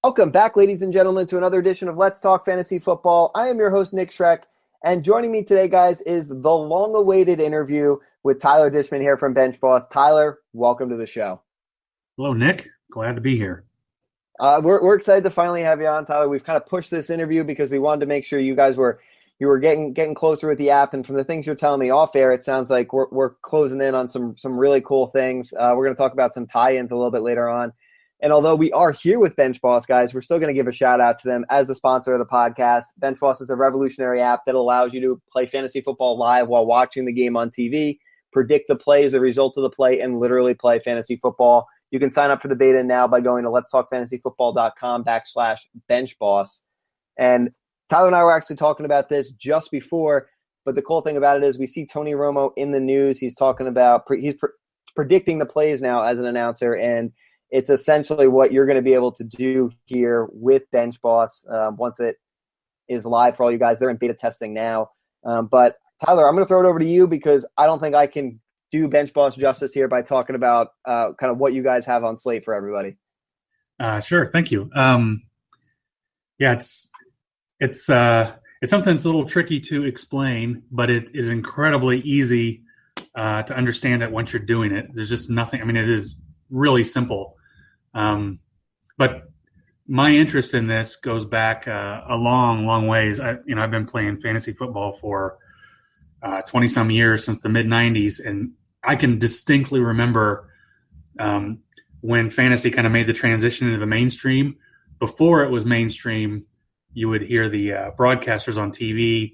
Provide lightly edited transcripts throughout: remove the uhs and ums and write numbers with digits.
Welcome back, ladies and gentlemen, to another edition of Let's Talk Fantasy Football. I am your host, Nick Schreck, and joining me today, guys, is the long-awaited interview with Tyler Dishman here from BenchBoss. Tyler, welcome to the show. Hello, Nick. Glad to be here. We're excited to finally have you on, Tyler. We've kind of pushed this interview because we wanted to make sure you were getting closer with the app, and from the things you're telling me off air, it sounds like we're closing in on some really cool things. We're going to talk about some tie-ins a little bit later on. And although we are here with BenchBoss, guys, we're still going to give a shout-out to them as the sponsor of the podcast. BenchBoss is a revolutionary app that allows you to play fantasy football live while watching the game on TV, predict the play as a result of the play, and literally play fantasy football. You can sign up for the beta now by going to letstalkfantasyfootball.com/benchboss. And Tyler and I were actually talking about this just before, but the cool thing about it is we see Tony Romo in the news. He's talking about he's predicting the plays now as an announcer, and it's essentially what you're going to be able to do here with BenchBoss once it is live for all you guys. They're in beta testing now. But Tyler, I'm going to throw it over to you because I don't think I can do BenchBoss justice here by talking about kind of what you guys have on slate for everybody. Sure. Thank you. Yeah, it's something that's a little tricky to explain, but it is incredibly easy to understand it once you're doing it. There's just nothing. I mean, it is really simple. But my interest in this goes back a long ways. I've been playing fantasy football for 20 some years, since the mid 90s. And I can distinctly remember when fantasy kind of made the transition into the mainstream. Before it was mainstream, you would hear the broadcasters on TV.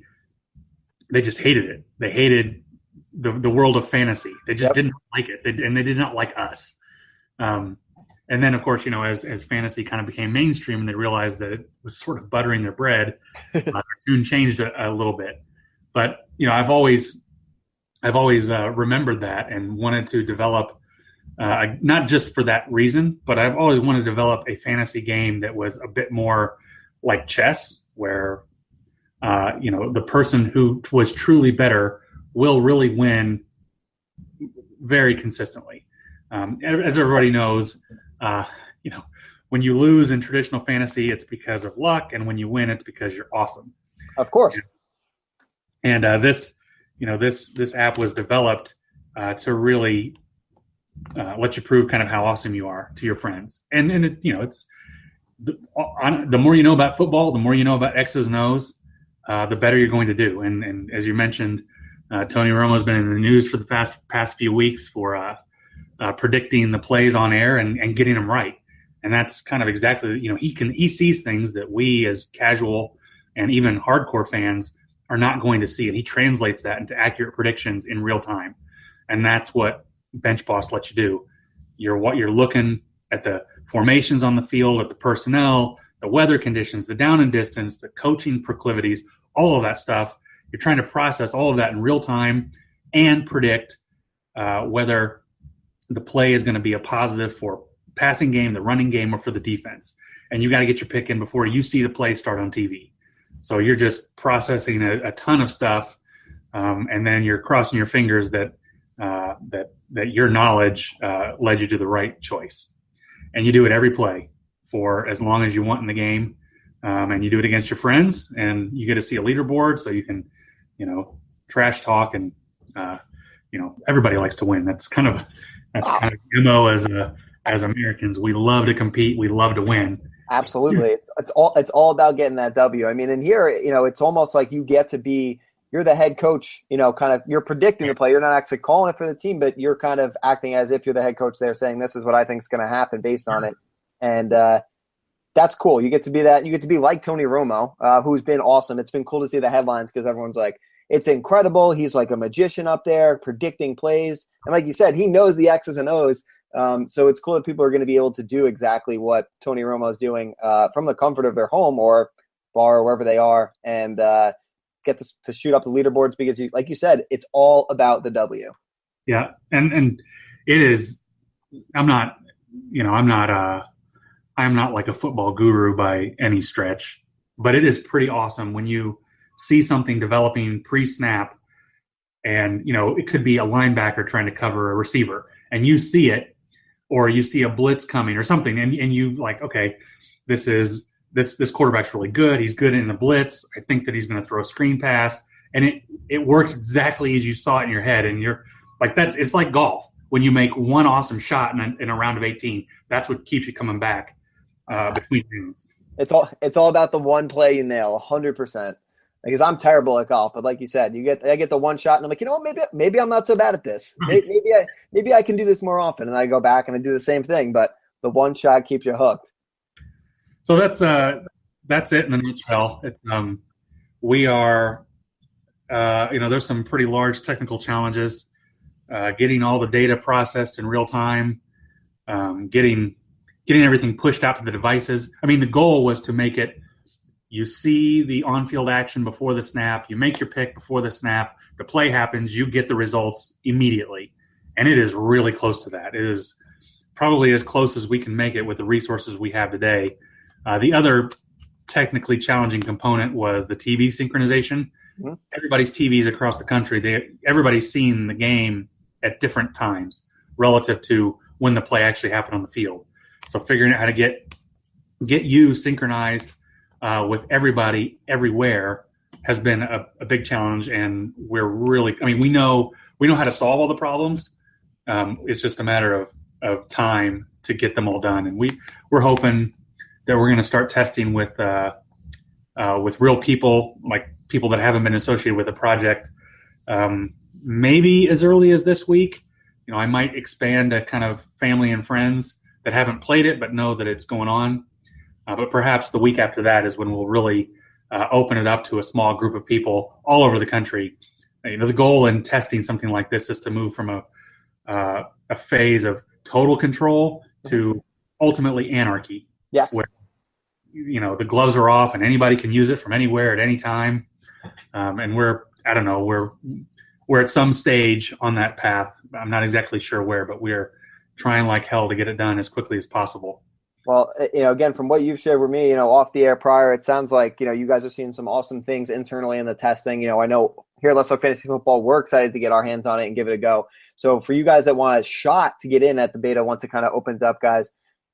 They just hated it. They hated the world of fantasy. They just didn't like it. And they did not like us. And then, of course, as fantasy kind of became mainstream and they realized that it was sort of buttering their bread, their tune changed a little bit. But, I've always remembered that and wanted to develop, not just for that reason, but I've always wanted to develop a fantasy game that was a bit more like chess, where, the person who was truly better will really win very consistently. As everybody knows, when you lose in traditional fantasy, it's because of luck, and when you win, it's because you're awesome. Of course. And this app was developed to really let you prove kind of how awesome you are to your friends. And it's the more you know about football, the more you know about X's and O's, the better you're going to do. And as you mentioned, Tony Romo has been in the news for the past few weeks for predicting the plays on air and getting them right. And that's kind of exactly, he sees things that we as casual and even hardcore fans are not going to see. And he translates that into accurate predictions in real time. And that's what BenchBoss lets you do. You're looking at the formations on the field, at the personnel, the weather conditions, the down and distance, the coaching proclivities, all of that stuff. You're trying to process all of that in real time and predict whether the play is going to be a positive for passing game, the running game, or for the defense. And you got to get your pick in before you see the play start on TV. So you're just processing a ton of stuff, and then you're crossing your fingers that your knowledge led you to the right choice. And you do it every play for as long as you want in the game, and you do it against your friends, and you get to see a leaderboard so you can, trash talk, and everybody likes to win. That's kind of the MO as Americans. We love to compete. We love to win. Absolutely. It's all about getting that W. I mean, and here, it's almost like you're the head coach, kind of, you're predicting the play. You're not actually calling it for the team, but you're kind of acting as if you're the head coach there, saying this is what I think is going to happen based on it. And that's cool. You get to be that. You get to be like Tony Romo, who's been awesome. It's been cool to see the headlines because everyone's like, it's incredible. He's like a magician up there predicting plays. And like you said, he knows the X's and O's. So it's cool that people are going to be able to do exactly what Tony Romo is doing from the comfort of their home or bar or wherever they are, and get to shoot up the leaderboards because, like you said, it's all about the W. Yeah, and it is. I'm not like a football guru by any stretch, but it is pretty awesome when you see something developing pre-snap, and it could be a linebacker trying to cover a receiver, and you see it. or you see a blitz coming or something, and you like, okay, this quarterback's really good. He's good in the blitz. I think that he's going to throw a screen pass, and it works exactly as you saw it in your head. And you're like, it's like golf. When you make one awesome shot in a round of 18, that's what keeps you coming back between rounds. It's all about the one play you nail, 100%. Because I'm terrible at golf, but like you said, I get the one shot, and I'm like, you know what, maybe I'm not so bad at this. Right. Maybe I can do this more often, and I go back and I do the same thing. But the one shot keeps you hooked. So that's it in a nutshell. It's we are there's some pretty large technical challenges, getting all the data processed in real time, getting everything pushed out to the devices. I mean, the goal was to make it. You see the on-field action before the snap. You make your pick before the snap. The play happens. You get the results immediately. And it is really close to that. It is probably as close as we can make it with the resources we have today. The other technically challenging component was the TV synchronization. Mm-hmm. Everybody's TVs across the country, everybody's seeing the game at different times relative to when the play actually happened on the field. So figuring out how to get you synchronized with everybody everywhere has been a big challenge, and we're really. I mean, we know how to solve all the problems. It's just a matter of time to get them all done, and we're hoping that we're going to start testing with real people, like people that haven't been associated with the project, maybe as early as this week. I might expand to kind of family and friends that haven't played it but know that it's going on. But perhaps the week after that is when we'll really open it up to a small group of people all over the country. The goal in testing something like this is to move from a phase of total control to ultimately anarchy. Yes. Where the gloves are off and anybody can use it from anywhere at any time. And we're at some stage on that path. I'm not exactly sure where, but we're trying like hell to get it done as quickly as possible. Well, again, from what you've shared with me, off the air prior, it sounds like, you guys are seeing some awesome things internally in the testing. I know here at Let's Talk Fantasy Football, we're excited to get our hands on it and give it a go. So for you guys that want a shot to get in at the beta once it kind of opens up, guys,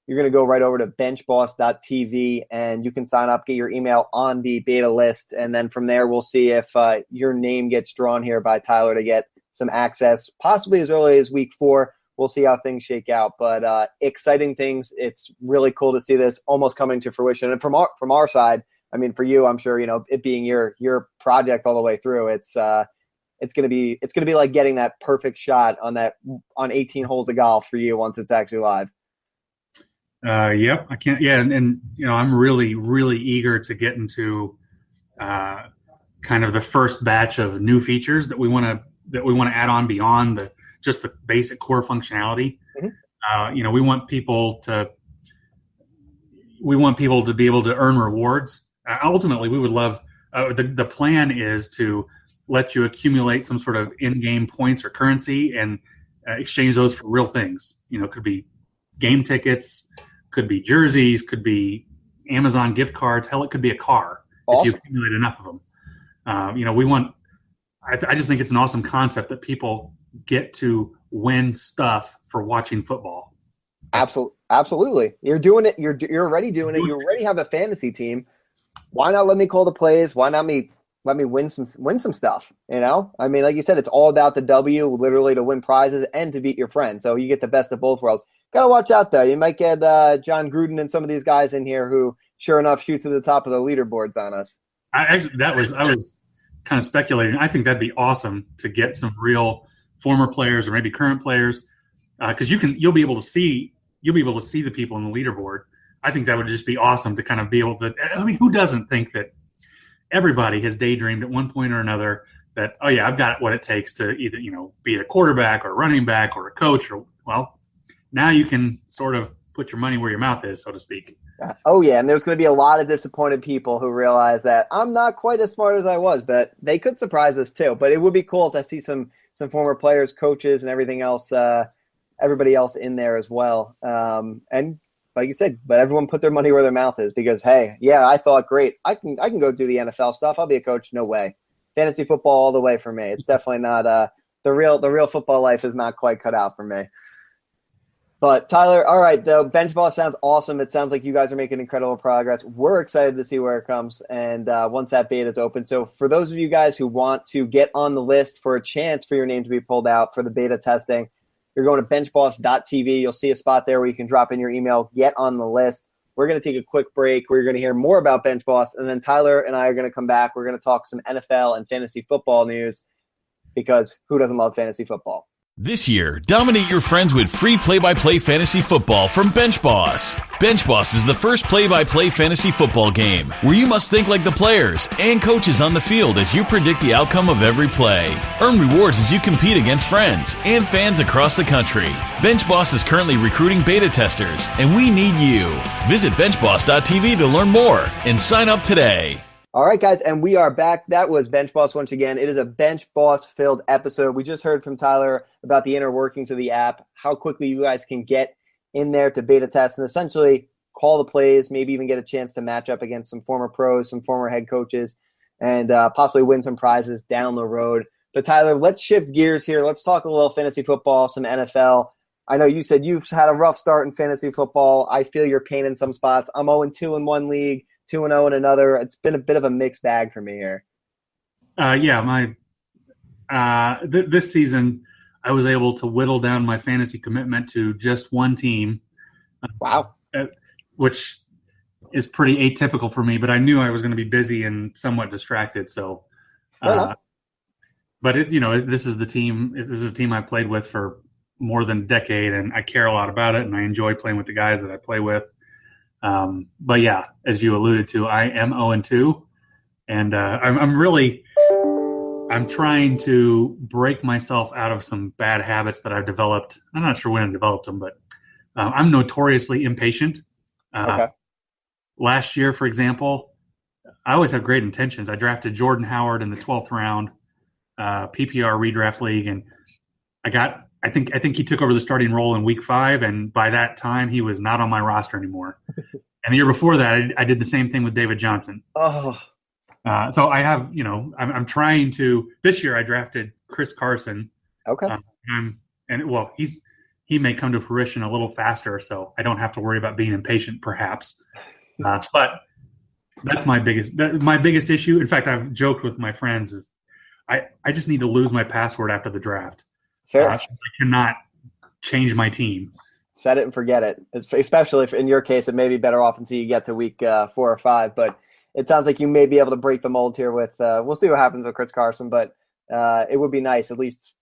you're going to go right over to benchboss.tv and you can sign up, get your email on the beta list. And then from there, we'll see if your name gets drawn here by Tyler to get some access, possibly as early as week 4. We'll see how things shake out, but exciting things. It's really cool to see this almost coming to fruition. And from our side, I mean, for you, I'm sure it being your project all the way through. It's gonna be like getting that perfect shot on 18 holes of golf for you once it's actually live. Yep, I can't. Yeah, and I'm really really eager to get into kind of the first batch of new features that we want to add on beyond just the basic core functionality. Mm-hmm. We want people to be able to earn rewards. Ultimately, we would love the plan is to let you accumulate some sort of in-game points or currency and exchange those for real things. Could be game tickets, could be jerseys, could be Amazon gift cards. Hell, it could be a car. Awesome. If you accumulate enough of them. We want. I just think it's an awesome concept that people get to win stuff for watching football. Absolutely. You're doing it. You're already doing it. You already have a fantasy team. Why not let me call the plays? Why not let me win some stuff? I mean, like you said, it's all about the W, literally to win prizes and to beat your friends. So you get the best of both worlds. Got to watch out though. You might get John Gruden and some of these guys in here who, sure enough, shoot to the top of the leaderboards on us. I was kind of speculating. I think that'd be awesome to get some real former players or maybe current players, because you'll be able to see the people in the leaderboard. I think that would just be awesome to kind of be able to. I mean, who doesn't think that everybody has daydreamed at one point or another that, oh yeah, I've got what it takes to either be a quarterback or a running back or a coach, or now you can sort of put your money where your mouth is, so to speak. Oh yeah, and there's going to be a lot of disappointed people who realize that I'm not quite as smart as I was, but they could surprise us too. But it would be cool to see some former players, coaches, and everything else, everybody else in there as well. And like you said, but everyone put their money where their mouth is, because hey, yeah, I thought great, I can go do the NFL stuff. I'll be a coach. No way. Fantasy football all the way for me. It's definitely not the real football life is not quite cut out for me. But Tyler, all right, though, BenchBoss sounds awesome. It sounds like you guys are making incredible progress. We're excited to see where it comes, and once that beta is open. So for those of you guys who want to get on the list for a chance for your name to be pulled out for the beta testing, you're going to benchboss.tv. You'll see a spot there where you can drop in your email, get on the list. We're going to take a quick break. We're going to hear more about BenchBoss, and then Tyler and I are going to come back. We're going to talk some NFL and fantasy football news, because who doesn't love fantasy football? This year, dominate your friends with free play-by-play fantasy football from BenchBoss. BenchBoss is the first play-by-play fantasy football game where you must think like the players and coaches on the field as you predict the outcome of every play. Earn rewards as you compete against friends and fans across the country. BenchBoss is currently recruiting beta testers, and we need you. Visit benchboss.tv to learn more and sign up today. All right, guys, and we are back. That was BenchBoss once again. It is a BenchBoss-filled episode. We just heard from Tyler about the inner workings of the app, how quickly you guys can get in there to beta test and essentially call the plays, maybe even get a chance to match up against some former pros, some former head coaches, and possibly win some prizes down the road. But Tyler, let's shift gears here. Let's talk a little fantasy football, some NFL. I know you said you've had a rough start in fantasy football. I feel your pain in some spots. I'm 0-2 in one league. 2-0 in another. It's been a bit of a mixed bag for me here. This season I was able to whittle down my fantasy commitment to just one team. Wow. Which is pretty atypical for me, but I knew I was going to be busy and somewhat distracted. So, but this is the team. This is a team I've played with for more than a decade, and I care a lot about it, and I enjoy playing with the guys that I play with. But yeah, as you alluded to, I am 0-2, and I'm trying to break myself out of some bad habits that I've developed. I'm not sure when I developed them, but I'm notoriously impatient. Okay. Last year, for example, I always have great intentions. I drafted Jordan Howard in the 12th round, PPR redraft league, and I think he took over the starting role in week 5, and by that time he was not on my roster anymore. And the year before that, I did the same thing with David Johnson. Oh. So I have, I'm trying to. This year I drafted Chris Carson. Okay. He may come to fruition a little faster, so I don't have to worry about being impatient, perhaps. But that's my biggest issue. In fact, I've joked with my friends is I just need to lose my password after the draft. Fair. So I cannot change my team. Set it and forget it. Especially if in your case, it may be better off until you get to week 4 or 5. But it sounds like you may be able to break the mold here with. We'll see what happens with Chris Carson, but it would be nice at least.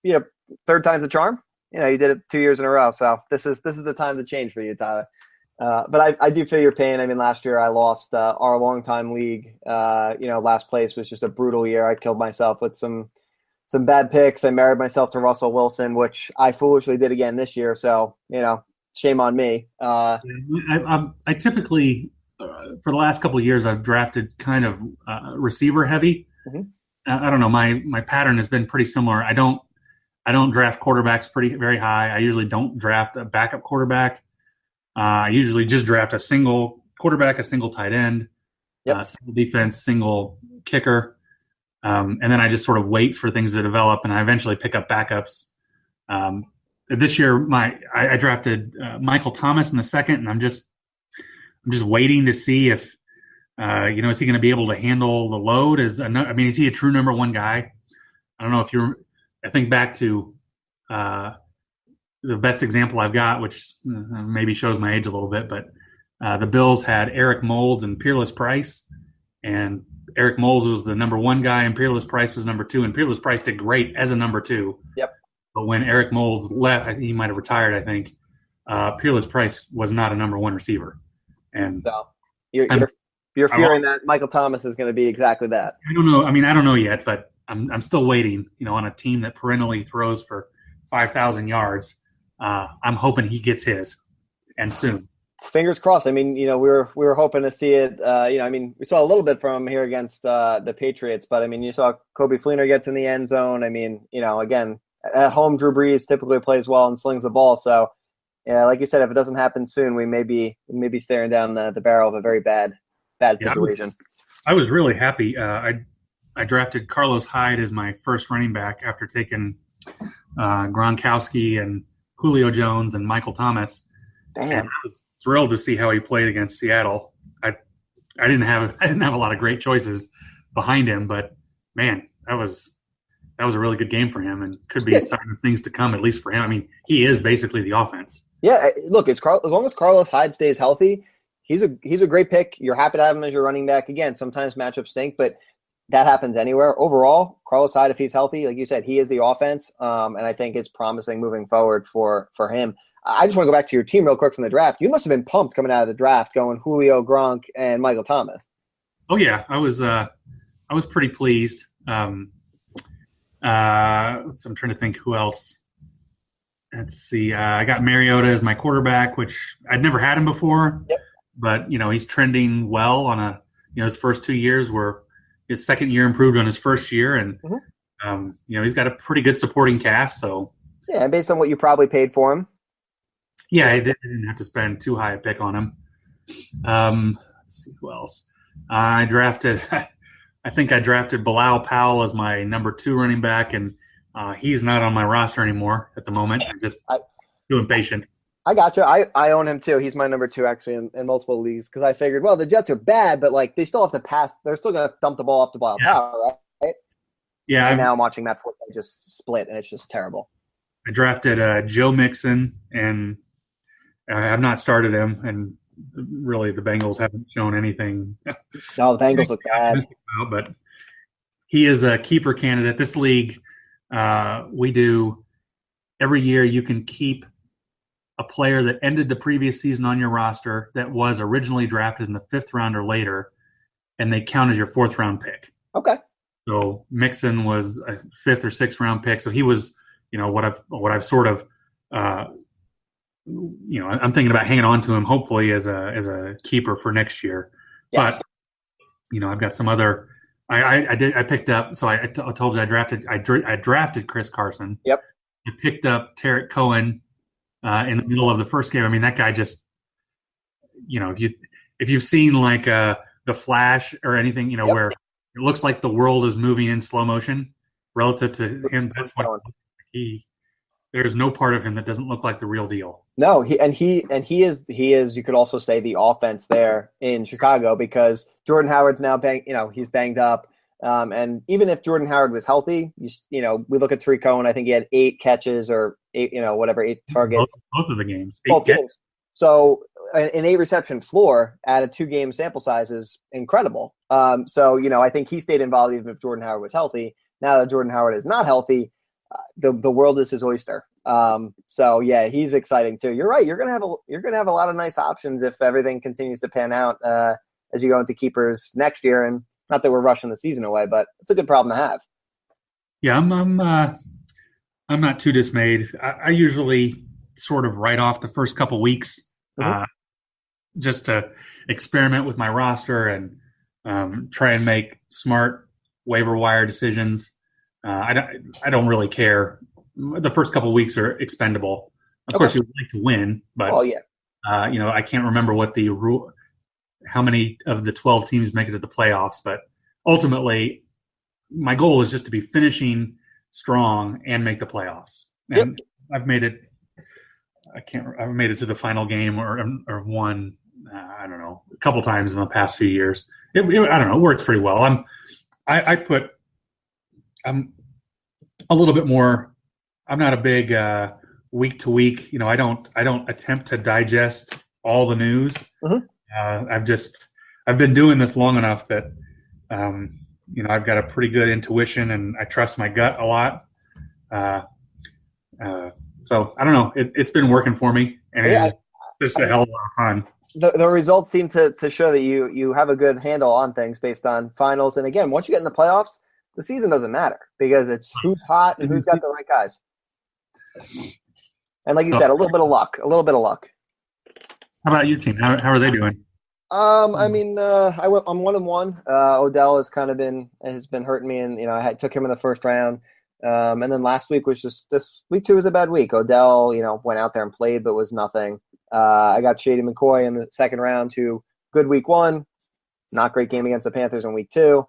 Third time's a charm. You did it 2 years in a row, so this is the time to change for you, Tyler. But I do feel your pain. I mean, last year I lost our longtime league. Last place was just a brutal year. I killed myself with some bad picks. I married myself to Russell Wilson, which I foolishly did again this year. So, shame on me. I typically, for the last couple of years, I've drafted kind of receiver heavy. Mm-hmm. I don't know. My pattern has been pretty similar. I don't draft quarterbacks very high. I usually don't draft a backup quarterback. I usually just draft a single quarterback, a single tight end, single defense, single kicker. And then I just sort of wait for things to develop, and I eventually pick up backups. This year, I drafted Michael Thomas in the second, and I'm just waiting to see if is he going to be able to handle the load? Is he a true number one guy? I don't know I think back to the best example I've got, which maybe shows my age a little bit, but the Bills had Eric Moulds and Peerless Price, and Eric Moulds was the number one guy, and Peerless Price was number 2, and Peerless Price did great as a number 2. Yep. But when Eric Moulds left, he might have retired, I think. Peerless Price was not a number 1 receiver, and so you're fearing that Michael Thomas is going to be exactly that. I don't know. I don't know yet, but I'm still waiting. On a team that perennially throws for 5,000 yards, I'm hoping he gets his, and soon. Fingers crossed. We were hoping to see it. We saw a little bit from him here against the Patriots, but you saw Kobe Fleener gets in the end zone. Again, at home, Drew Brees typically plays well and slings the ball. So, like you said, if it doesn't happen soon, we may be staring down the barrel of a very bad situation. I was really happy. I drafted Carlos Hyde as my first running back after taking Gronkowski and Julio Jones and Michael Thomas. Damn. And I was thrilled to see how he played against Seattle. I didn't have a lot of great choices behind him, but man, that was a really good game for him, and could be a sign of things to come, at least for him. I mean, he is basically the offense. Yeah, look, as long as Carlos Hyde stays healthy, he's a great pick. You're happy to have him as your running back. Again, sometimes matchups stink, but that happens anywhere. Overall, Carlos Hyde, if he's healthy, like you said, he is the offense, and I think it's promising moving forward for him. I just want to go back to your team real quick from the draft. You must have been pumped coming out of the draft, going Julio, Gronk, and Michael Thomas. Oh yeah, I was pretty pleased. I'm trying to think who else. Let's see. I got Mariota as my quarterback, which I'd never had him before. Yep. But he's trending well on his first 2 years, where his second year improved on his first year, and he's got a pretty good supporting cast. So yeah, and based on what you probably paid for him. Yeah, I didn't have to spend too high a pick on him. Let's see who else. I think I drafted Bilal Powell as my number 2 running back, and he's not on my roster anymore at the moment. I'm just too impatient. I got you. I own him too. He's my number 2 actually in multiple leagues, because I figured, well, the Jets are bad, but like they still have to pass. They're still going to dump the ball off to Bilal Powell, right? Yeah. And now I'm watching Matt Forte just split, and it's just terrible. I drafted Joe Mixon, and I have not started him, and really the Bengals haven't shown anything. No, the Bengals look bad. But he is a keeper candidate. This league, we do every year you can keep a player that ended the previous season on your roster that was originally drafted in the 5th round or later, and they count as your 4th round pick. Okay. So Mixon was a 5th or 6th round pick. So he was, what I've sort of, I'm thinking about hanging on to him, hopefully as a keeper for next year. Yes. But I've got some other. I picked up. So I told you I drafted Chris Carson. Yep. I picked up Tarek Cohen in the middle of the first game. I mean, that guy just, if you've seen like The Flash or anything, where it looks like the world is moving in slow motion relative to him. That's what there's no part of him that doesn't look like the real deal. No, he is you could also say the offense there in Chicago, because Jordan Howard's now he's banged up. And even if Jordan Howard was healthy, we look at Tariq Cohen, I think he had 8 catches or 8 targets. Both of the games. Both games. So an 8 reception floor at a 2-game sample size is incredible. I think he stayed involved even if Jordan Howard was healthy. Now that Jordan Howard is not healthy, the world is his oyster. He's exciting too. You're right. You're gonna have a lot of nice options if everything continues to pan out as you go into keepers next year. And not that we're rushing the season away, but it's a good problem to have. Yeah, I'm not too dismayed. I usually sort of write off the first couple weeks just to experiment with my roster and try and make smart waiver wire decisions. I don't really care. The first couple of weeks are expendable. Of course, you would like to win, but I can't remember what the rule, how many of the 12 teams make it to the playoffs. But ultimately, my goal is just to be finishing strong and make the playoffs. And I've made it. I've made it to the final game or won. I don't know, a couple times in the past few years. I don't know. It works pretty well. I'm a little bit more. I'm not a big week to week. I don't attempt to digest all the news. I've been doing this long enough that I've got a pretty good intuition and I trust my gut a lot. So I don't know. It's been working for me, and it's just a hell of a lot of fun. The results seem to show that you have a good handle on things based on finals. And again, once you get in the playoffs, the season doesn't matter because it's who's hot and who's got the right guys. And like you said, a little bit of luck. How about your team? How are they doing? I'm 1-1. Odell has been hurting me, and I took him in the first round. And then last week was just this week 2 was a bad week. Odell, went out there and played, but was nothing. I got Shady McCoy in the second round to good week 1, not great game against the Panthers in week 2.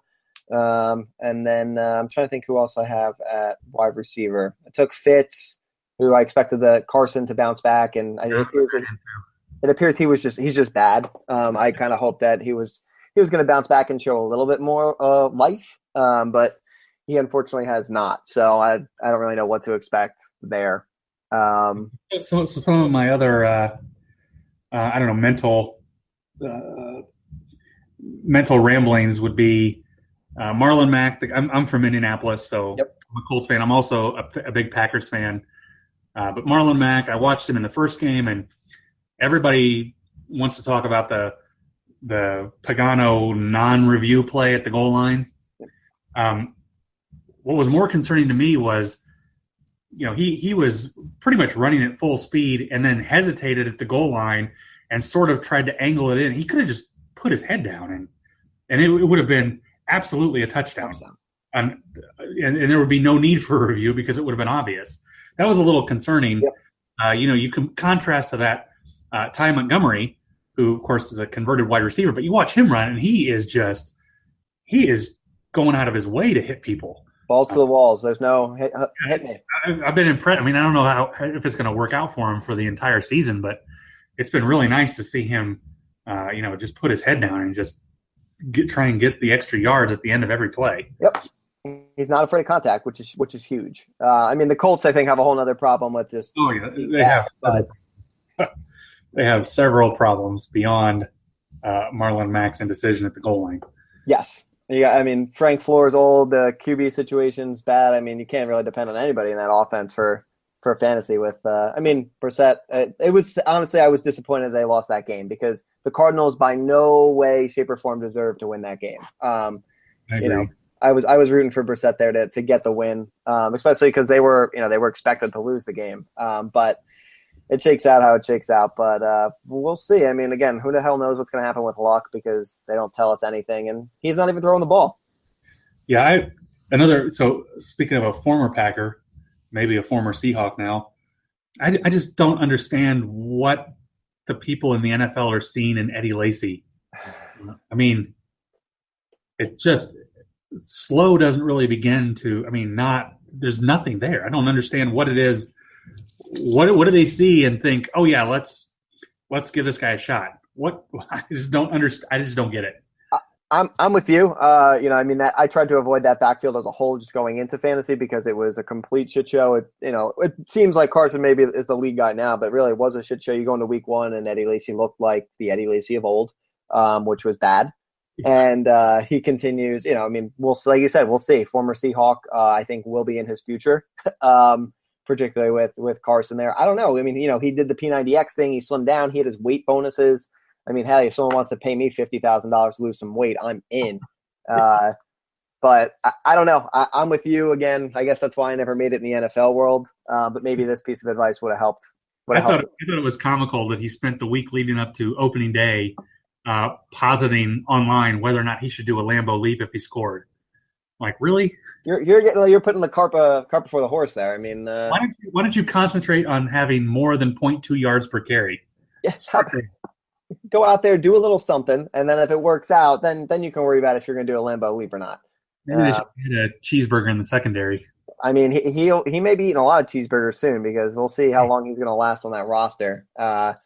And then I'm trying to think who else I have at wide receiver. I took Fitz, who I expected the Carson to bounce back, and it appears he's just bad. I kind of hope that he was going to bounce back and show a little bit more life, but he unfortunately has not. So I don't really know what to expect there. So some of my other I don't know mental ramblings would be Marlon Mack. I'm from Indianapolis, so Yep. I'm a Colts fan. I'm also a big Packers fan. But Marlon Mack, I watched him in the first game, and everybody wants to talk about the Pagano non-review play at the goal line. What was more concerning to me was, he was pretty much running at full speed and then hesitated at the goal line and sort of tried to angle it in. He could have just put his head down, and it would have been absolutely a touchdown. And there would be no need for a review because it would have been obvious. That was a little concerning. Yep. You can contrast to that Ty Montgomery, who, of course, is a converted wide receiver, but you watch him run, and he is going out of his way to hit people. Balls to the walls. There's no hit me. I've been impressed. I mean, I don't know if it's going to work out for him for the entire season, but it's been really nice to see him, just put his head down and just try and get the extra yards at the end of every play. Yep. He's not afraid of contact, which is huge. The Colts, I think, have a whole other problem with this. Oh yeah, they have several problems beyond Marlon Mack's indecision at the goal line. Yes. Yeah, Frank Floor's old. The QB situation's bad. You can't really depend on anybody in that offense for fantasy with Brissett. It was honestly, I was disappointed they lost that game because the Cardinals by no way, shape, or form deserved to win that game. I agree. I was rooting for Brissett there to get the win, especially because they were expected to lose the game. But it shakes out how it shakes out. But we'll see. Again, who the hell knows what's going to happen with Luck because they don't tell us anything, and he's not even throwing the ball. Yeah, so speaking of a former Packer, maybe a former Seahawk now, I just don't understand what the people in the NFL are seeing in Eddie Lacy. It's just slow doesn't really begin to. There's nothing there. I don't understand what it is. What do they see and think? Oh yeah, let's give this guy a shot. What I just don't understand. I just don't get it. I'm with you. That I tried to avoid that backfield as a whole, just going into fantasy because it was a complete shit show. It seems like Carson maybe is the lead guy now, but really it was a shit show. You go into week one and Eddie Lacy looked like the Eddie Lacy of old, which was bad. And he continues. We'll like you said, we'll see. Former Seahawk, I think, will be in his future. Particularly with Carson there. I don't know. He did the P90X thing. He slimmed down. He had his weight bonuses. Hell, if someone wants to pay me $50,000 to lose some weight, I'm in. But I don't know. I'm with you again. I guess that's why I never made it in the NFL world. But maybe this piece of advice would have helped. I thought it was comical that he spent the week leading up to opening day positing online whether or not he should do a Lambeau leap if he scored. Like, really? You're putting the cart before the horse there. Why don't you concentrate on having more than 0.2 yards per carry? Yes. Go out there, do a little something, and then if it works out, then you can worry about if you're going to do a Lambeau leap or not. Maybe they should get a cheeseburger in the secondary. He may be eating a lot of cheeseburgers soon because we'll see how long he's going to last on that roster. And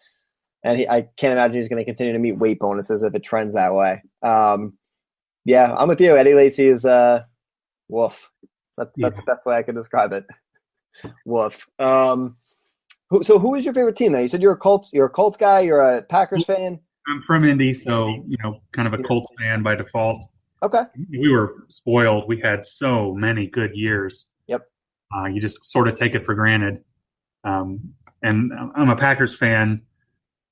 I can't imagine he's going to continue to meet weight bonuses if it trends that way. Yeah, I'm with you. Eddie Lacy is woof. That's the best way I could describe it. Woof. So who is your favorite team then? You said you're a Colts guy, you're a Packers fan? I'm from Indy, so kind of a Colts fan by default. Okay. We were spoiled. We had so many good years. Yep. You just sort of take it for granted. And I'm a Packers fan.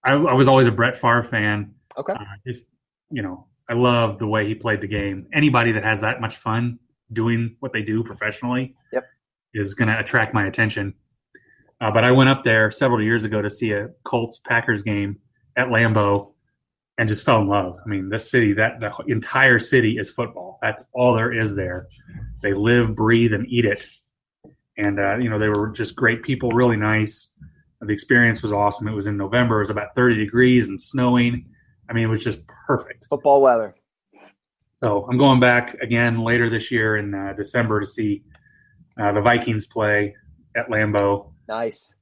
I was always a Brett Favre fan. Okay. I love the way he played the game. Anybody that has that much fun doing what they do professionally is going to attract my attention. But I went up there several years ago to see a Colts-Packers game at Lambeau and just fell in love. The city, the entire city is football. That's all there is there. They live, breathe, and eat it. And, they were just great people, really nice. The experience was awesome. It was in November. It was about 30 degrees and snowing. It was just perfect. Football weather. So I'm going back again later this year in December to see the Vikings play at Lambeau. Nice.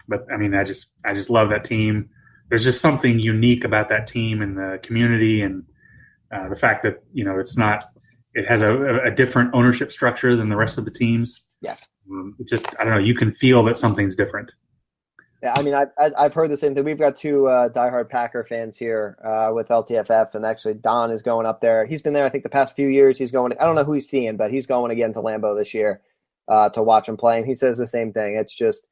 But I just love that team. there's just something unique about that team and the community, and the fact that it has a different ownership structure than the rest of the teams. Yes. It just, I don't know, you can feel that something's different. Yeah, I mean, I've heard the same thing. We've got two diehard Packer fans here with LTFF, and actually Don is going up there. He's been there, I think, the past few years. He's going. I don't know who he's seeing, but he's going again to Lambeau this year to watch him play. And he says the same thing. It's just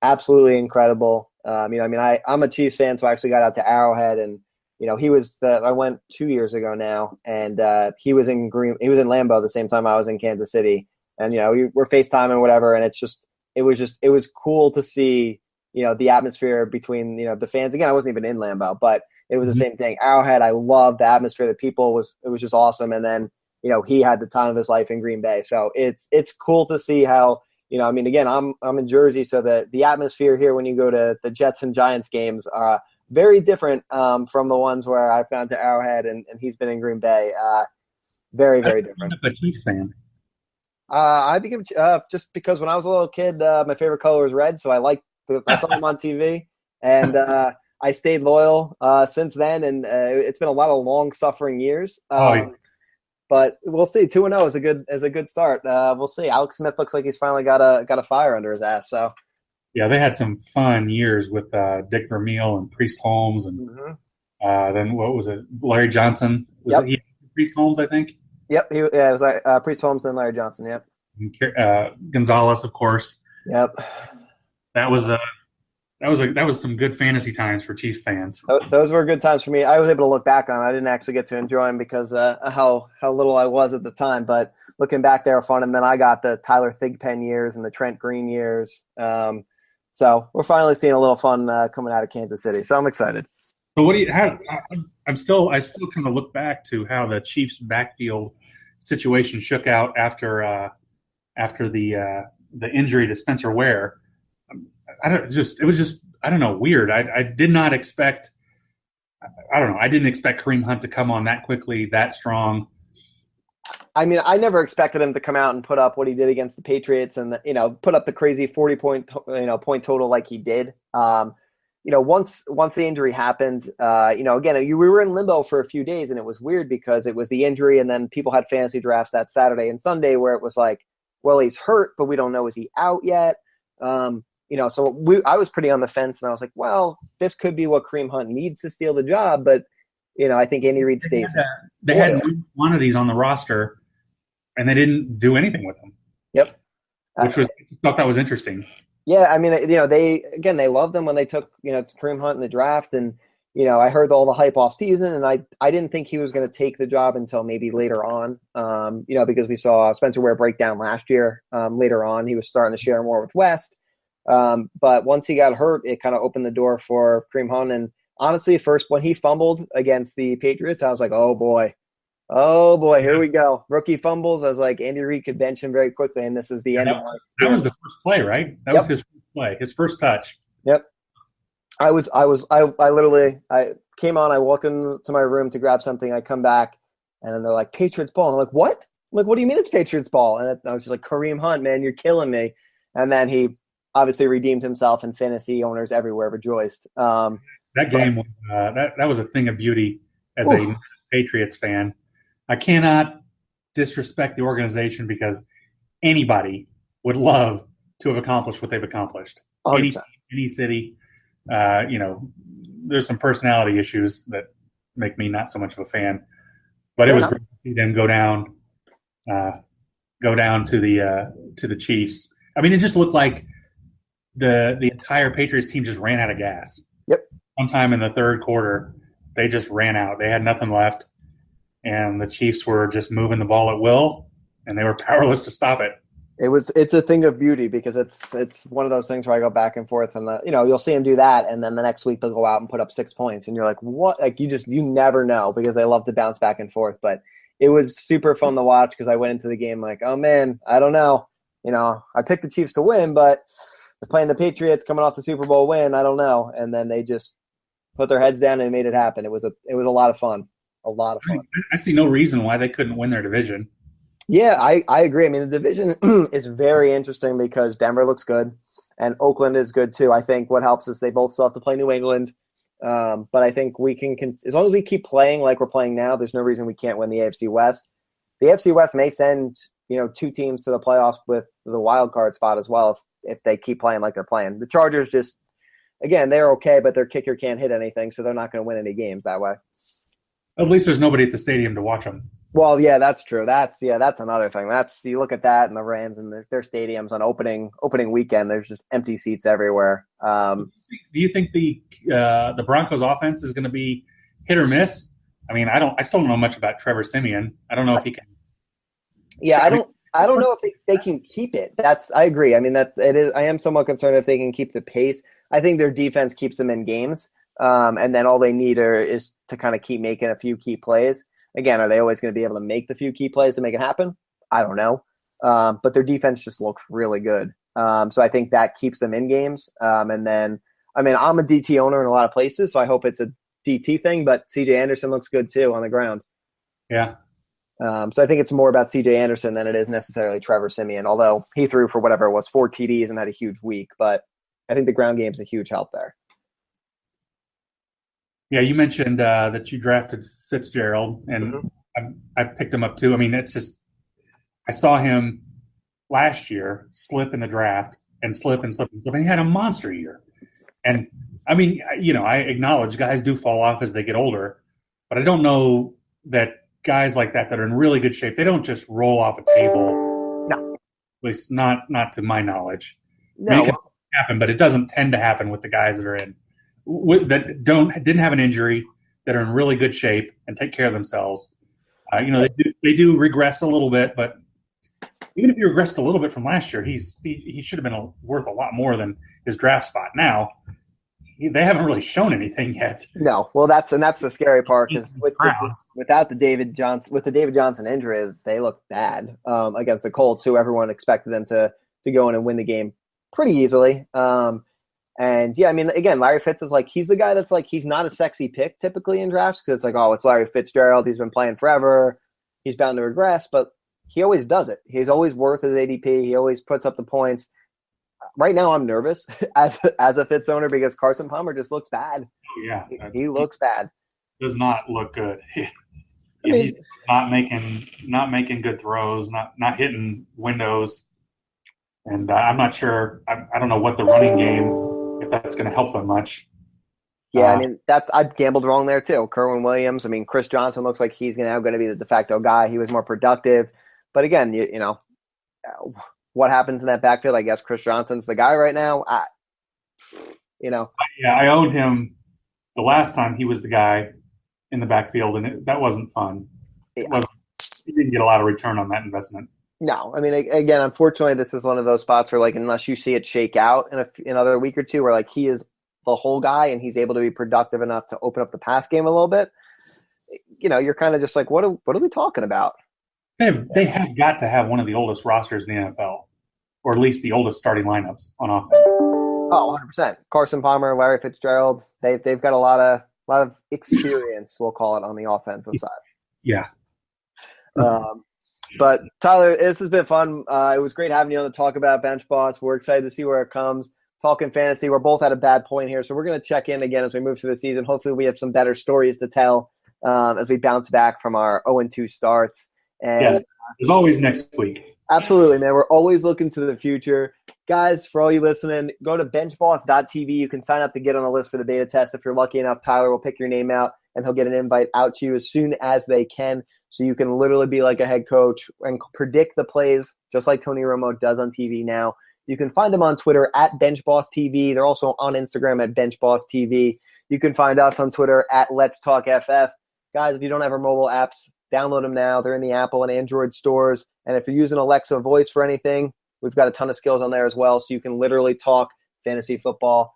absolutely incredible. I'm a Chiefs fan, so I actually got out to Arrowhead, and I went 2 years ago now, and he was in Lambeau the same time I was in Kansas City, and we were FaceTiming or whatever, and it was cool to see the atmosphere between the fans. Again, I wasn't even in Lambeau, but it was the same thing. Arrowhead, I loved the atmosphere. The people was just awesome, and then he had the time of his life in Green Bay, so it's cool to see how. Again, I'm in Jersey, so the atmosphere here when you go to the Jets and Giants games are very different from the ones where I've gone to Arrowhead and he's been in Green Bay. Very, very different. I'm a Chiefs fan. I became just because when I was a little kid, my favorite color was red, so I saw him on TV, and I stayed loyal since then. And it's been a lot of long-suffering years. But we'll see. 2-0 is a good start. We'll see. Alex Smith looks like he's finally got a fire under his ass. So. Yeah, they had some fun years with Dick Vermeil and Priest Holmes, and then what was it? Larry Johnson. Was it Priest Holmes? I think. Yep. It was Priest Holmes and Larry Johnson. Yep. And Gonzalez, of course. Yep. That was some good fantasy times for Chiefs fans. Those were good times for me. I was able to look back on it. I didn't actually get to enjoy them because how little I was at the time. But looking back, they were fun. And then I got the Tyler Thigpen years and the Trent Green years. So we're finally seeing a little fun coming out of Kansas City. So I'm excited. So I still kind of look back to how the Chiefs backfield situation shook out after the injury to Spencer Ware. It was just weird. I did not expect. I didn't expect Kareem Hunt to come on that quickly, that strong. I mean, I never expected him to come out and put up what he did against the Patriots, and put up the crazy 40-point point total like he did. Once the injury happened, again, we were in limbo for a few days, and it was weird because it was the injury, and then people had fantasy drafts that Saturday and Sunday where it was like, well, he's hurt, but we don't know, is he out yet? So I was pretty on the fence, and I was like, well, this could be what Kareem Hunt needs to steal the job, but I think Andy Reid stays. They had one of these on the roster, and they didn't do anything with them. Yep, I thought that was interesting. Yeah, I mean, they loved him when they took Kareem Hunt in the draft, and I heard all the hype off season, and I didn't think he was going to take the job until maybe later on, because we saw Spencer Ware break down last year. Later on, he was starting to share more with West. But once he got hurt, it kind of opened the door for Kareem Hunt. And honestly, first when he fumbled against the Patriots, I was like, oh boy, here we go. Rookie fumbles. I was like, Andy Reid could bench him very quickly, and this is the end of it. That was the first play, right? That was his first play, his first touch. Yep. I literally came on, I walked into my room to grab something, I come back, and then they're like, Patriots ball. And I'm like, what? I'm like, what do you mean it's Patriots ball? And I was just like, Kareem Hunt, man, you're killing me. And then he obviously redeemed himself, and fantasy owners everywhere rejoiced. That game was that was a thing of beauty as a Patriots fan. I cannot disrespect the organization because anybody would love to have accomplished what they've accomplished. Any city, there's some personality issues that make me not so much of a fan, but it was great to see them go down to the Chiefs. I mean, it just looked like the entire Patriots team just ran out of gas. Yep. Sometime in the third quarter, they just ran out. They had nothing left, and the Chiefs were just moving the ball at will, and they were powerless to stop it. It's a thing of beauty because it's one of those things where I go back and forth, and you'll see them do that, and then the next week they'll go out and put up 6 points, and you're like, what? Like you never know because they love to bounce back and forth. But it was super fun to watch because I went into the game like, oh man, I don't know. I picked the Chiefs to win, but they're playing the Patriots coming off the Super Bowl win. I don't know, and then they just put their heads down and made it happen. It was a lot of fun. A lot of fun. I see no reason why they couldn't win their division. Yeah, I agree. I mean, the division is very interesting because Denver looks good and Oakland is good too. I think what helps is they both still have to play New England. But I think we can as long as we keep playing like we're playing now, there's no reason we can't win the AFC West. The AFC West may send, 2 teams to the playoffs with the wild card spot as well if they keep playing like they're playing. The Chargers just, again, they're okay, but their kicker can't hit anything, so they're not going to win any games that way. At least there's nobody at the stadium to watch them. Well, yeah, that's true. That's another thing. You look at that and the Rams and their stadiums on opening weekend. There's just empty seats everywhere. Do you think the Broncos offense is going to be hit or miss? I mean, I still don't know much about Trevor Siemian. I don't know if he can. Yeah, I don't know if they can keep it. I agree. I mean, I am somewhat concerned if they can keep the pace. I think their defense keeps them in games, and then all they need is to kind of keep making a few key plays. Again, are they always going to be able to make the few key plays to make it happen? I don't know. But their defense just looks really good. So I think that keeps them in games. And then, I mean, I'm a DT owner in a lot of places, so I hope it's a DT thing, but CJ Anderson looks good too on the ground. Yeah. So I think it's more about CJ Anderson than it is necessarily Trevor Siemian, although he threw for whatever it was, 4 TDs and had a huge week. But I think the ground game's a huge help there. Yeah, you mentioned that you drafted Fitzgerald, and I picked him up too. I mean, it's just I saw him last year slip in the draft and slip and slip and slip, and he had a monster year. And, I mean, I acknowledge guys do fall off as they get older, but I don't know that guys like that are in really good shape, they don't just roll off a table. No. At least not to my knowledge. No. I mean, it can happen, but it doesn't tend to happen with the guys that are in – that didn't have an injury, that are in really good shape and take care of themselves. They do regress a little bit, but even if he regressed a little bit from last year, he should have been worth a lot more than his draft spot. Now they haven't really shown anything yet. No, well, that's the scary part because without the David Johnson injury, they look bad against the Colts, who everyone expected them to go in and win the game pretty easily. And yeah, I mean, again, Larry Fitz is he's the guy that's he's not a sexy pick typically in drafts because it's it's Larry Fitzgerald. He's been playing forever. He's bound to regress, but he always does it. He's always worth his ADP. He always puts up the points. Right now, I'm nervous as a Fitz owner because Carson Palmer just looks bad. Yeah, he looks bad. Does not look good. He's not making good throws. Not hitting windows. And I'm not sure. I don't know what the running game. If that's going to help them much. Yeah, I mean, I gambled wrong there too. Kerwin Williams. I mean, Chris Johnson looks like he's now going to be the de facto guy. He was more productive. But again, what happens in that backfield? I guess Chris Johnson's the guy right now. Yeah, I owned him the last time he was the guy in the backfield, and that wasn't fun. Yeah. He didn't get a lot of return on that investment. No, I mean, again, unfortunately, this is one of those spots where, unless you see it shake out in another week or two, where he is the whole guy and he's able to be productive enough to open up the pass game a little bit, you're kind of just what are we talking about? They have got to have one of the oldest rosters in the NFL, or at least the oldest starting lineups on offense. Oh, 100%. Carson Palmer, Larry Fitzgerald, they've got a lot of experience, we'll call it, on the offensive side. Yeah. But Tyler, this has been fun. It was great having you on to talk about BenchBoss. We're excited to see where it comes. Talking fantasy, we're both at a bad point here, so we're going to check in again as we move through the season. Hopefully, we have some better stories to tell as we bounce back from our 0-2 starts. And yes, there's always next week. Absolutely, man. We're always looking to the future. Guys, for all you listening, go to benchboss.tv. You can sign up to get on the list for the beta test. If you're lucky enough, Tyler will pick your name out, and he'll get an invite out to you as soon as they can. So you can literally be like a head coach and predict the plays just like Tony Romo does on TV now. You can find them on Twitter at BenchBossTV. They're also on Instagram at BenchBossTV. You can find us on Twitter at Let's Talk FF. Guys, if you don't have our mobile apps, download them now. They're in the Apple and Android stores. And if you're using Alexa voice for anything, we've got a ton of skills on there as well. So you can literally talk fantasy football.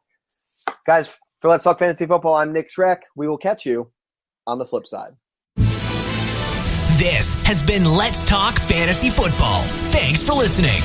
Guys, for Let's Talk Fantasy Football, I'm Nick Schreck. We will catch you on the flip side. This has been Let's Talk Fantasy Football. Thanks for listening.